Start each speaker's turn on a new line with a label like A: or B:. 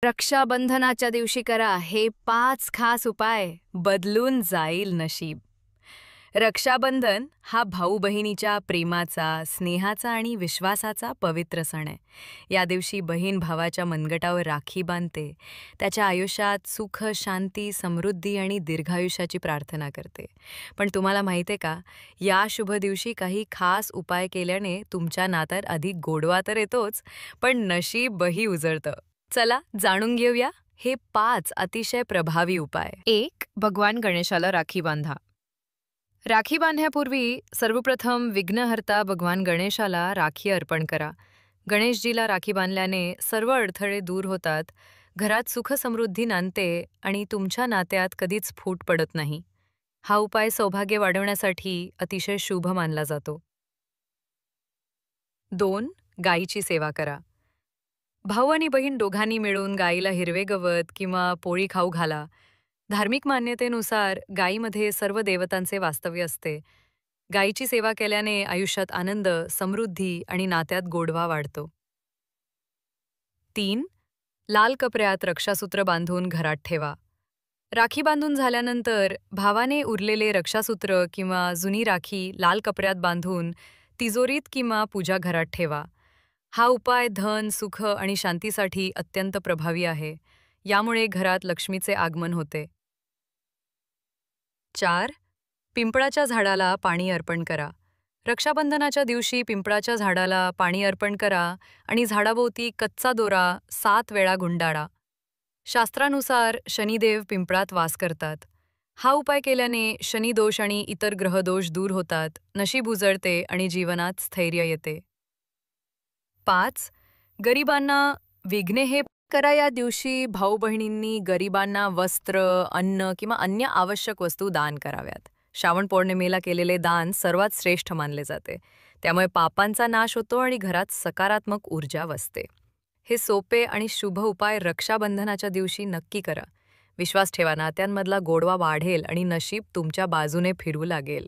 A: रक्षाबंधनाच्या दिवशी करा हे 5 खास उपाय, बदलून जाईल नशीब. रक्षाबंधन हा भाऊ-बहिणीच्या प्रेमाचा, स्नेहाचा आणि विश्वासाचा पवित्र सण आहे. या दिवशी बहीण भावाच्या मनगटावर राखी बांधते, त्याच्या आयुष्यात सुख, शांती, समृद्धी आणि दीर्घायुष्याची प्रार्थना करते. पण तुम्हाला माहिती आहे का, या शुभ दिवशी काही खास उपाय केल्याने तुमच्या नात्यात अधिक गोडवा तर येतोच, पण नशीबही उजळतं. चला जाणून घेऊया हे 5 अतिशय प्रभावी उपाय.
B: 1. भगवान गणेशाला राखी बांधा. राखी बांधण्यापूर्वी सर्वप्रथम विघ्नहर्ता भगवान गणेशाला राखी अर्पण करा. गणेशजीला राखी बांधल्याने सर्व अडथळे दूर होतात, घरात सुख समृद्धी नांदते आणि तुमच्या नात्यात कधीच फूट पडत नाही. हा उपाय सौभाग्य वाढवण्यासाठी अतिशय शुभ मानला जातो.
A: 2. गायीची सेवा करा. भाऊ आणि बहीण दोघांनी मिळून गायीला हिरवे गवत किंवा पोळी खाऊ घाला. धार्मिक मान्यतेनुसार गायीमध्ये सर्व देवतांचे वास्तव्य असते. गायीची सेवा केल्याने आयुष्यात आनंद, समृद्धी आणि नात्यात गोडवा वाढतो. 3. लाल कपड्यात रक्षासूत्र बांधून घरात ठेवा. राखी बांधून झाल्यानंतर भावाने उरलेले रक्षासूत्र किंवा जुनी राखी लाल कपड्यात बांधून तिजोरीत किंवा पूजा घरात ठेवा. हा उपाय धन, सुख आणि शांतीसाठी अत्यंत प्रभावी आहे. यामुळे घरात लक्ष्मीचे आगमन होते. 4. पिंपळाच्या झाडाला पाणी अर्पण करा. रक्षाबंधनाच्या दिवशी पिंपळाच्या झाडाला पाणी अर्पण करा आणि झाडाभोवती कच्चा दोरा 7 वेळा गुंडाळा. शास्त्रानुसार शनिदेव पिंपळात वास करतात. हा उपाय केल्याने शनिदोष आणि इतर ग्रहदोष दूर होतात, नशीब उजळते आणि जीवनात स्थैर्य येते. 5. गरिबांना विघ्ने हे करा. या दिवशी भाऊ बहिणींनी गरिबांना वस्त्र, अन्न किंवा अन्य आवश्यक वस्तू दान कराव्यात. श्रावण पौर्णिमेला केलेले दान सर्वात श्रेष्ठ मानले जाते. त्यामुळे पापांचा नाश होतो आणि घरात सकारात्मक ऊर्जा वसते. हे सोपे आणि शुभ उपाय रक्षाबंधनाच्या दिवशी नक्की करा. विश्वास ठेवा, नात्यांमधला गोडवा वाढेल आणि नशीब तुमच्या बाजूने फिरू लागेल.